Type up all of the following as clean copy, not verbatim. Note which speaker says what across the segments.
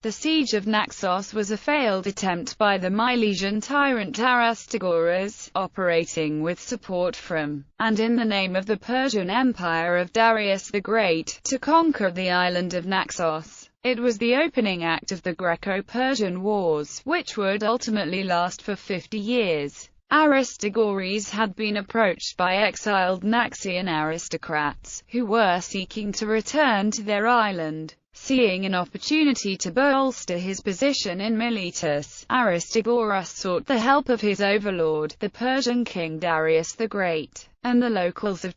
Speaker 1: The siege of Naxos was a failed attempt by the Milesian tyrant Aristagoras, operating with support from, and in the name of the Persian Empire of Darius the Great, to conquer the island of Naxos. It was the opening act of the Greco-Persian Wars, which would ultimately last for 50 years. Aristagoras had been approached by exiled Naxian aristocrats, who were seeking to return to their island. Seeing an opportunity to bolster his position in Miletus, Aristagoras sought the help of his overlord, the Persian king Darius the Great, and the locals of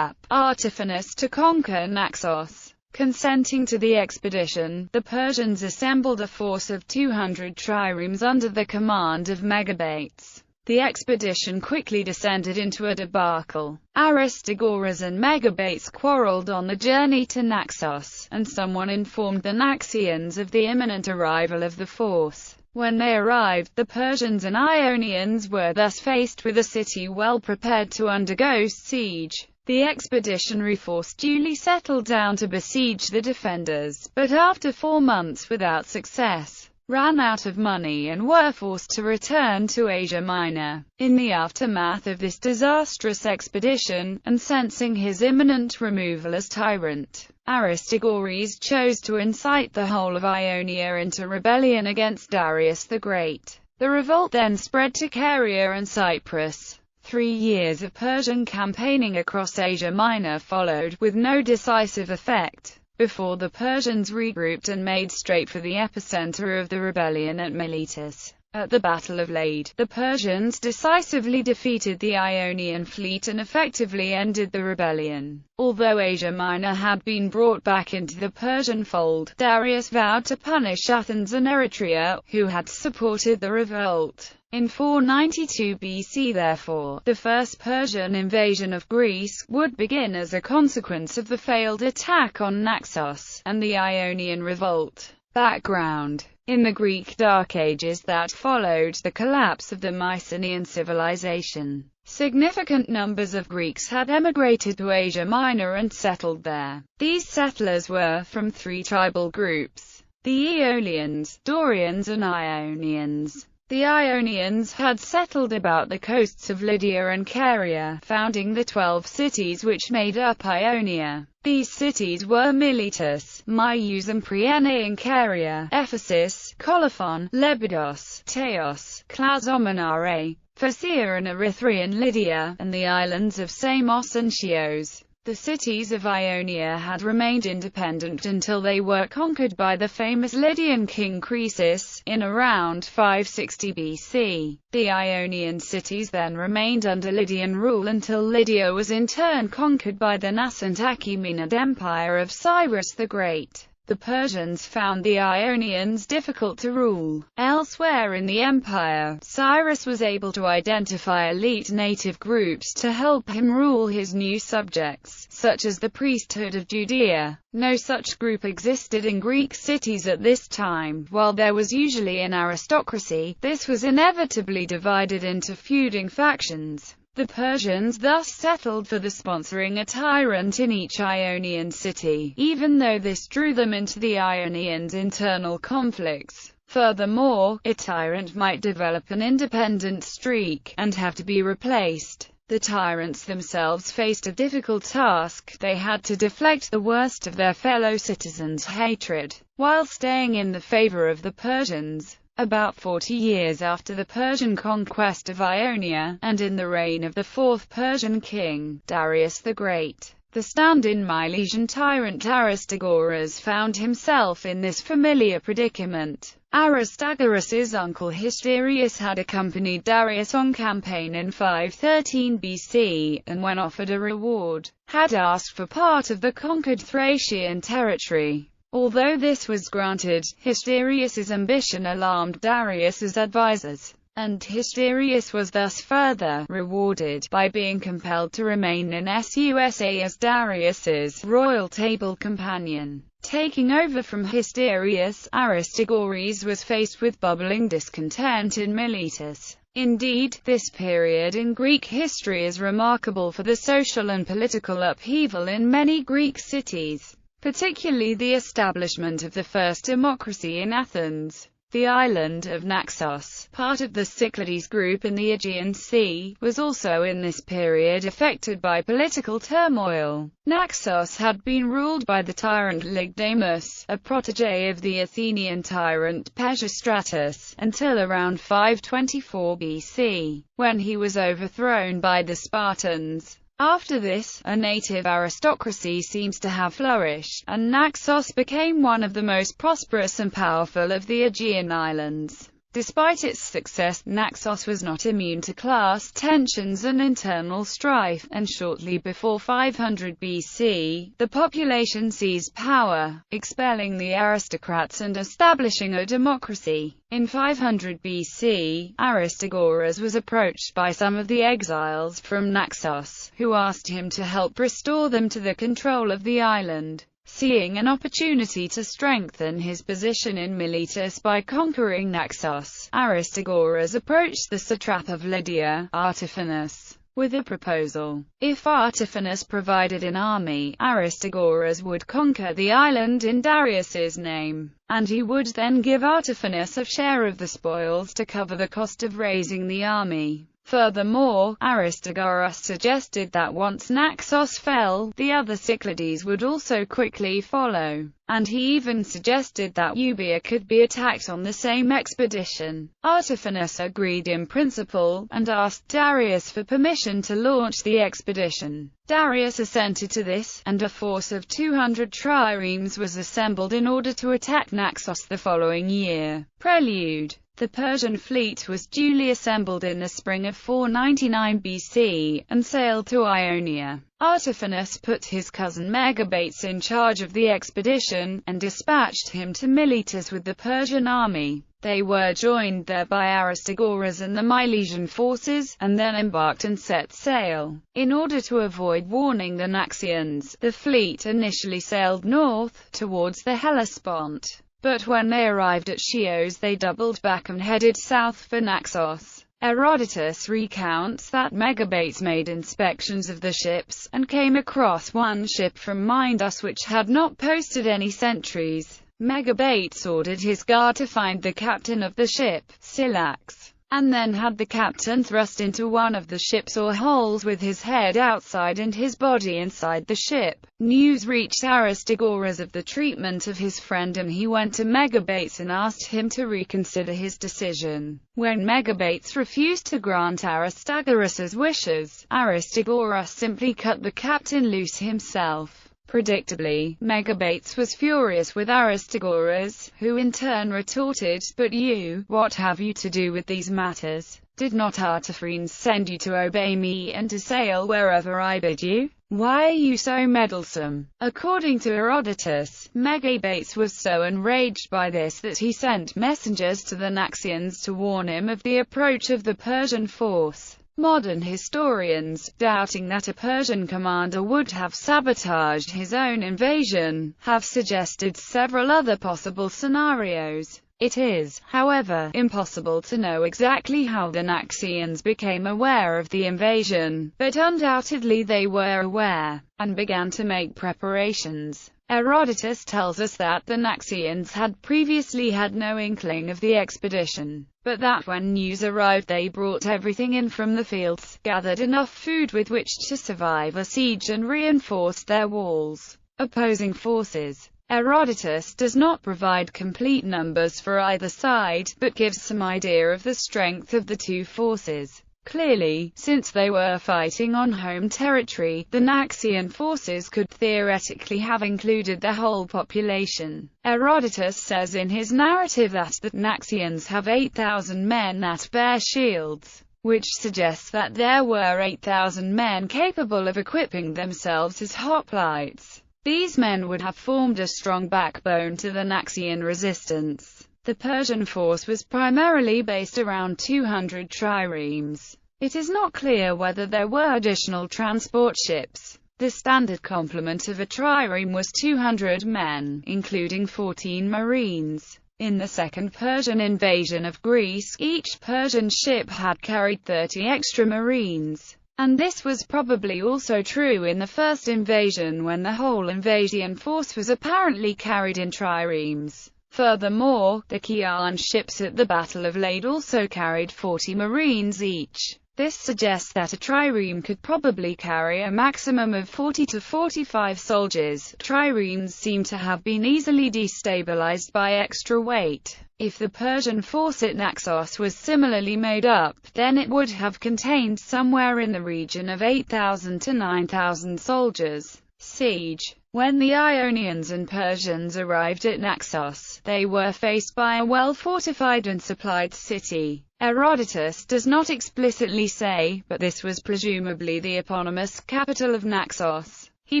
Speaker 1: Artaphonus to conquer Naxos. Consenting to the expedition, the Persians assembled a force of 200 triremes under the command of Megabates. The expedition quickly descended into a debacle. Aristagoras and Megabates quarreled on the journey to Naxos, and someone informed the Naxians of the imminent arrival of the force. When they arrived, the Persians and Ionians were thus faced with a city well prepared to undergo siege. The expeditionary force duly settled down to besiege the defenders, but after 4 months without success, ran out of money and were forced to return to Asia Minor. In the aftermath of this disastrous expedition, and sensing his imminent removal as tyrant, Aristagoras chose to incite the whole of Ionia into rebellion against Darius the Great. The revolt then spread to Caria and Cyprus. 3 years of Persian campaigning across Asia Minor followed, with no decisive effect, before the Persians regrouped and made straight for the epicenter of the rebellion at Miletus. At the Battle of Lade, the Persians decisively defeated the Ionian fleet and effectively ended the rebellion. Although Asia Minor had been brought back into the Persian fold, Darius vowed to punish Athens and Eretria, who had supported the revolt. In 492 BC therefore, the first Persian invasion of Greece would begin as a consequence of the failed attack on Naxos, and the Ionian revolt. Background: in the Greek Dark Ages that followed the collapse of the Mycenaean civilization, significant numbers of Greeks had emigrated to Asia Minor and settled there. These settlers were from 3 tribal groups: the Aeolians, Dorians and Ionians. The Ionians had settled about the coasts of Lydia and Caria, founding the 12 cities which made up Ionia. These cities were Miletus, Myus and Priene in Caria, Ephesus, Colophon, Lepidos, Teos, Clazomenare, Phasia and Erythrae in Lydia, and the islands of Samos and Chios. The cities of Ionia had remained independent until they were conquered by the famous Lydian king Croesus, in around 560 BC. The Ionian cities then remained under Lydian rule until Lydia was in turn conquered by the nascent Achaemenid Empire of Cyrus the Great. The Persians found the Ionians difficult to rule. Elsewhere in the empire, Cyrus was able to identify elite native groups to help him rule his new subjects, such as the priesthood of Judea. No such group existed in Greek cities at this time. While there was usually an aristocracy, this was inevitably divided into feuding factions. The Persians thus settled for the sponsoring a tyrant in each Ionian city, even though this drew them into the Ionians' internal conflicts. Furthermore, a tyrant might develop an independent streak, and have to be replaced. The tyrants themselves faced a difficult task: they had to deflect the worst of their fellow citizens' hatred, while staying in the favor of the Persians. About 40 years after the Persian conquest of Ionia, and in the reign of the 4th Persian king, Darius the Great, the stand-in Milesian tyrant Aristagoras found himself in this familiar predicament. Aristagoras' uncle Hysterius had accompanied Darius on campaign in 513 BC, and when offered a reward, had asked for part of the conquered Thracian territory. Although this was granted, Hysterius' ambition alarmed Darius' advisors, and Hysterius was thus further rewarded by being compelled to remain in Susa as Darius' royal table companion. Taking over from Hysterius, Aristagoras was faced with bubbling discontent in Miletus. Indeed, this period in Greek history is remarkable for the social and political upheaval in many Greek cities. particularly the establishment of the first democracy in Athens. The island of Naxos, part of the Cyclades group in the Aegean Sea, was also in this period affected by political turmoil. Naxos had been ruled by the tyrant Lygdamus, a protege of the Athenian tyrant Pisistratus, until around 524 BC, when he was overthrown by the Spartans. After this, a native aristocracy seems to have flourished, and Naxos became one of the most prosperous and powerful of the Aegean islands. Despite its success, Naxos was not immune to class tensions and internal strife, and shortly before 500 BC, the population seized power, expelling the aristocrats and establishing a democracy. In 500 BC, Aristagoras was approached by some of the exiles from Naxos, who asked him to help restore them to the control of the island. Seeing an opportunity to strengthen his position in Miletus by conquering Naxos, Aristagoras approached the satrap of Lydia, Artaphernes, with a proposal. If Artaphernes provided an army, Aristagoras would conquer the island in Darius's name, and he would then give Artaphernes a share of the spoils to cover the cost of raising the army. Furthermore, Aristagoras suggested that once Naxos fell, the other Cyclades would also quickly follow, and he even suggested that Euboea could be attacked on the same expedition. Artaphernes agreed in principle, and asked Darius for permission to launch the expedition. Darius assented to this, and a force of 200 triremes was assembled in order to attack Naxos the following year. Prelude. The Persian fleet was duly assembled in the spring of 499 BC, and sailed to Ionia. Artaphernes put his cousin Megabates in charge of the expedition, and dispatched him to Miletus with the Persian army. They were joined there by Aristagoras and the Milesian forces, and then embarked and set sail. In order to avoid warning the Naxians, the fleet initially sailed north, towards the Hellespont. But when they arrived at Chios they doubled back and headed south for Naxos. Herodotus recounts that Megabates made inspections of the ships, and came across one ship from Mindus which had not posted any sentries. Megabates ordered his guard to find the captain of the ship, Silax, and then had the captain thrust into one of the ship's oar holes with his head outside and his body inside the ship. News reached Aristagoras of the treatment of his friend, and he went to Megabates and asked him to reconsider his decision. When Megabates refused to grant Aristagoras's wishes, Aristagoras simply cut the captain loose himself. Predictably, Megabates was furious with Aristagoras, who in turn retorted, "But you, what have you to do with these matters? Did not Artaphernes send you to obey me and to sail wherever I bid you? Why are you so meddlesome?" According to Herodotus, Megabates was so enraged by this that he sent messengers to the Naxians to warn him of the approach of the Persian force. Modern historians, doubting that a Persian commander would have sabotaged his own invasion, have suggested several other possible scenarios. It is, however, impossible to know exactly how the Naxians became aware of the invasion, but undoubtedly they were aware, and began to make preparations. Herodotus tells us that the Naxians had previously had no inkling of the expedition, but that when news arrived they brought everything in from the fields, gathered enough food with which to survive a siege, and reinforced their walls. Opposing forces. Herodotus does not provide complete numbers for either side, but gives some idea of the strength of the two forces. Clearly, since they were fighting on home territory, the Naxian forces could theoretically have included the whole population. Herodotus says in his narrative that the Naxians have 8,000 men that bear shields, which suggests that there were 8,000 men capable of equipping themselves as hoplites. These men would have formed a strong backbone to the Naxian resistance. The Persian force was primarily based around 200 triremes. It is not clear whether there were additional transport ships. The standard complement of a trireme was 200 men, including 14 marines. In the second Persian invasion of Greece, each Persian ship had carried 30 extra marines. And this was probably also true in the first invasion, when the whole invasion force was apparently carried in triremes. Furthermore, the Chian ships at the Battle of Lade also carried 40 marines each. This suggests that a trireme could probably carry a maximum of 40 to 45 soldiers. Triremes seem to have been easily destabilized by extra weight. If the Persian force at Naxos was similarly made up, then it would have contained somewhere in the region of 8,000 to 9,000 soldiers. Siege. When the Ionians and Persians arrived at Naxos, they were faced by a well-fortified and supplied city. Herodotus does not explicitly say, but this was presumably the eponymous capital of Naxos. He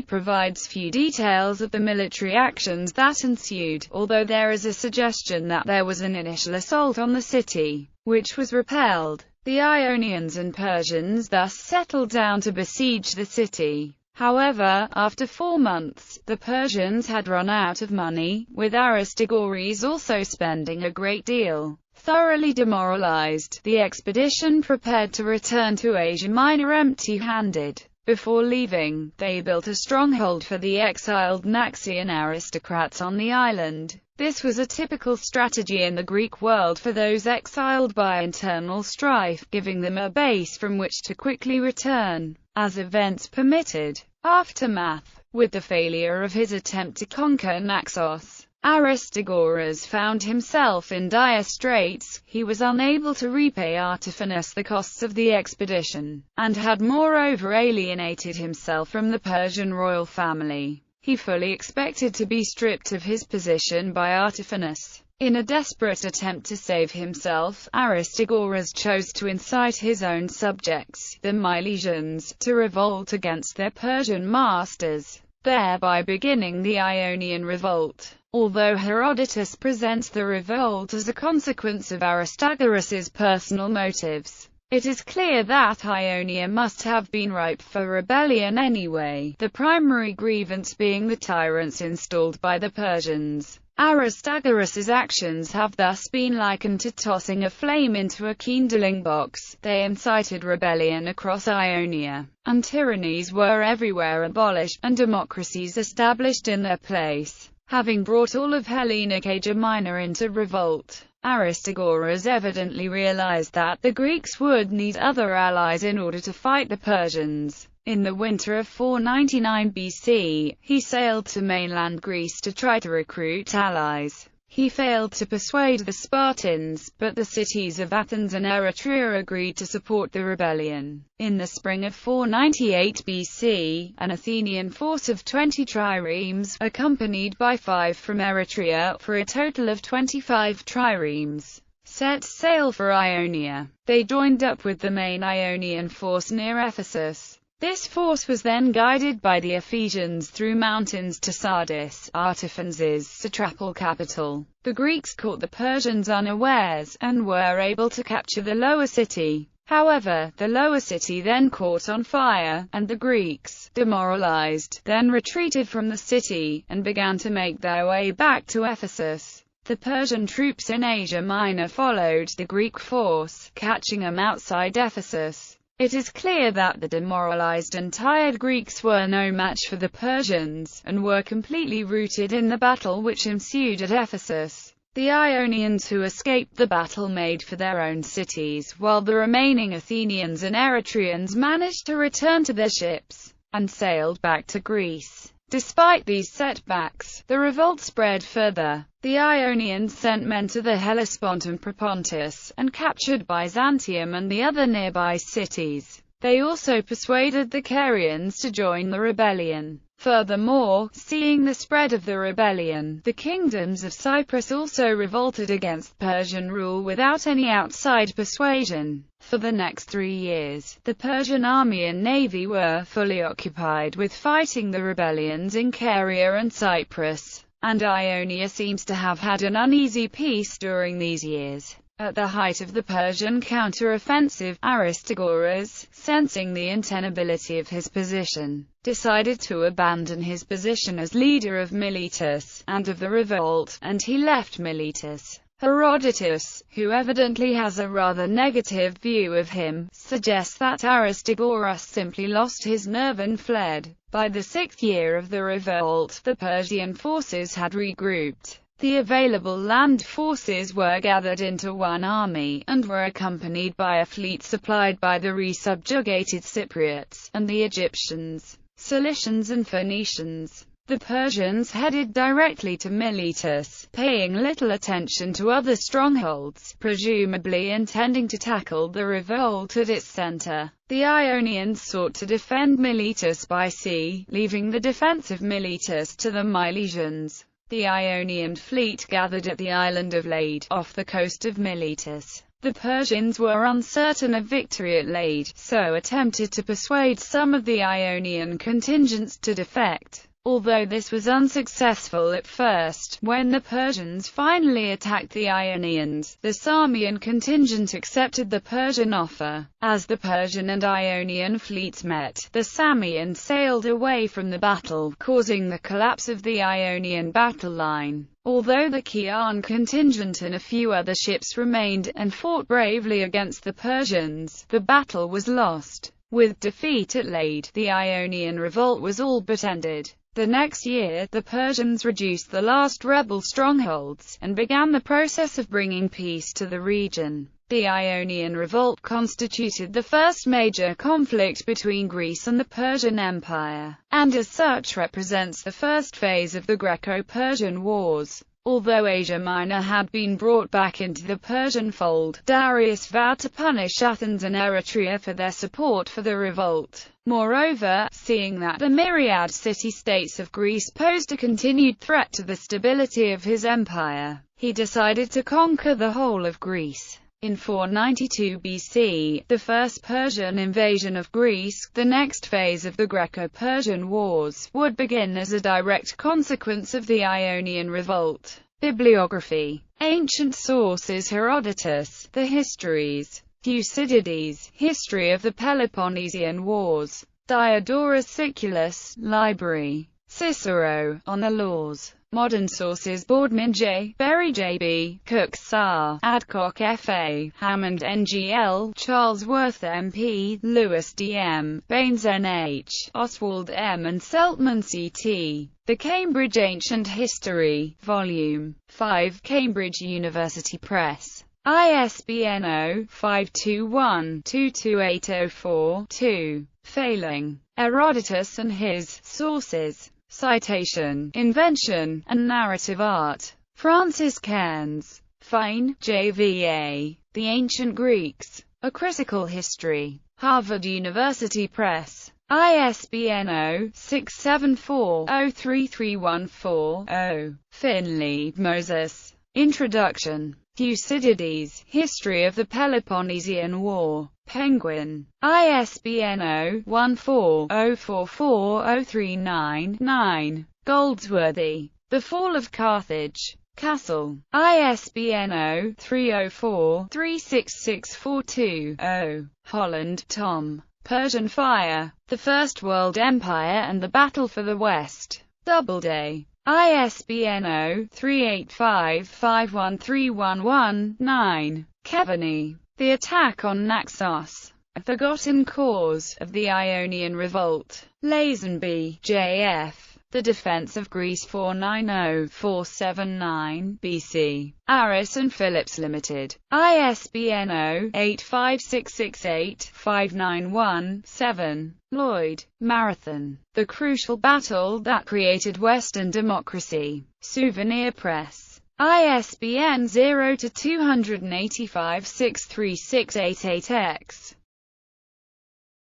Speaker 1: provides few details of the military actions that ensued, although there is a suggestion that there was an initial assault on the city, which was repelled. The Ionians and Persians thus settled down to besiege the city. However, after 4 months, the Persians had run out of money, with Aristogorus also spending a great deal. Thoroughly demoralized, the expedition prepared to return to Asia Minor empty-handed. Before leaving, they built a stronghold for the exiled Naxian aristocrats on the island. This was a typical strategy in the Greek world for those exiled by internal strife, giving them a base from which to quickly return, as events permitted. Aftermath. With the failure of his attempt to conquer Naxos, Aristagoras found himself in dire straits. He was unable to repay Artaphernes the costs of the expedition, and had moreover alienated himself from the Persian royal family. He fully expected to be stripped of his position by Artaphernes. In a desperate attempt to save himself, Aristagoras chose to incite his own subjects, the Milesians, to revolt against their Persian masters, thereby beginning the Ionian revolt. Although Herodotus presents the revolt as a consequence of Aristagoras's personal motives, it is clear that Ionia must have been ripe for rebellion anyway, the primary grievance being the tyrants installed by the Persians. Aristagoras's actions have thus been likened to tossing a flame into a kindling box. They incited rebellion across Ionia, and tyrannies were everywhere abolished, and democracies established in their place. Having brought all of Hellenic Asia Minor into revolt, Aristagoras evidently realized that the Greeks would need other allies in order to fight the Persians. In the winter of 499 BC, he sailed to mainland Greece to try to recruit allies. He failed to persuade the Spartans, but the cities of Athens and Eretria agreed to support the rebellion. In the spring of 498 BC, an Athenian force of 20 triremes, accompanied by 5 from Eretria, for a total of 25 triremes, set sail for Ionia. They joined up with the main Ionian force near Ephesus. This force was then guided by the Ephesians through mountains to Sardis, Artaphernes' satrapal capital. The Greeks caught the Persians unawares, and were able to capture the lower city. However, the lower city then caught on fire, and the Greeks, demoralized, then retreated from the city, and began to make their way back to Ephesus. The Persian troops in Asia Minor followed the Greek force, catching them outside Ephesus. It is clear that the demoralized and tired Greeks were no match for the Persians, and were completely routed in the battle which ensued at Ephesus. The Ionians who escaped the battle made for their own cities, while the remaining Athenians and Eretrians managed to return to their ships, and sailed back to Greece. Despite these setbacks, the revolt spread further. The Ionians sent men to the Hellespont and Propontis, and captured Byzantium and the other nearby cities. They also persuaded the Carians to join the rebellion. Furthermore, seeing the spread of the rebellion, the kingdoms of Cyprus also revolted against Persian rule without any outside persuasion. For the next 3 years, the Persian army and navy were fully occupied with fighting the rebellions in Caria and Cyprus, and Ionia seems to have had an uneasy peace during these years. At the height of the Persian counter-offensive, Aristagoras, sensing the untenability of his position, decided to abandon his position as leader of Miletus, and of the revolt, and he left Miletus. Herodotus, who evidently has a rather negative view of him, suggests that Aristagoras simply lost his nerve and fled. By the 6th year of the revolt, the Persian forces had regrouped. The available land forces were gathered into one army, and were accompanied by a fleet supplied by the resubjugated Cypriots, and the Egyptians, Cilicians and Phoenicians. The Persians headed directly to Miletus, paying little attention to other strongholds, presumably intending to tackle the revolt at its center. The Ionians sought to defend Miletus by sea, leaving the defense of Miletus to the Milesians. The Ionian fleet gathered at the island of Lade, off the coast of Miletus. The Persians were uncertain of victory at Lade, so attempted to persuade some of the Ionian contingents to defect. Although this was unsuccessful at first, when the Persians finally attacked the Ionians, the Samian contingent accepted the Persian offer. As the Persian and Ionian fleets met, the Samians sailed away from the battle, causing the collapse of the Ionian battle line. Although the Chian contingent and a few other ships remained, and fought bravely against the Persians, the battle was lost. With defeat at Lade, the Ionian revolt was all but ended. The next year, the Persians reduced the last rebel strongholds, and began the process of bringing peace to the region. The Ionian revolt constituted the first major conflict between Greece and the Persian Empire, and as such represents the first phase of the Greco-Persian Wars. Although Asia Minor had been brought back into the Persian fold, Darius vowed to punish Athens and Eretria for their support for the revolt. Moreover, seeing that the myriad city-states of Greece posed a continued threat to the stability of his empire, he decided to conquer the whole of Greece. In 492 BC, the first Persian invasion of Greece, the next phase of the Greco-Persian Wars, would begin as a direct consequence of the Ionian revolt. Bibliography. Ancient sources: Herodotus, The Histories. Thucydides, History of the Peloponnesian Wars. Diodorus Siculus, Library. Cicero, On the Laws. Modern sources: Boardman J., Berry J.B., Cook Sar., Adcock F.A., Hammond N.G.L., Charlesworth M.P., Lewis D.M., Baines N.H., Oswald M. and Seltman C.T. The Cambridge Ancient History, Volume 5, Cambridge University Press. ISBN 0-521-22804-2. Failing. Herodotus and His Sources. Citation, Invention, and Narrative Art. Francis Cairns. Fine, J.V.A. The Ancient Greeks. A Critical History. Harvard University Press. ISBN 0-674-03314-0. Finley, Moses. Introduction. Thucydides, History of the Peloponnesian War. Penguin. ISBN 0-14-044039-9. Goldsworthy. The Fall of Carthage. Castle. ISBN 0-304-36642-0. Holland, Tom. Persian Fire. The First World Empire and the Battle for the West. Doubleday. ISBN 0-385-51311-9. Kearney. The Attack on Naxos. A Forgotten Cause of the Ionian Revolt. Lazenby, J.F. The Defense of Greece 490-479 BC. Aris and Phillips Limited. ISBN 0-85668-591-7. Lloyd, Marathon. The Crucial Battle That Created Western Democracy. Souvenir Press. ISBN 0-285-63688-X.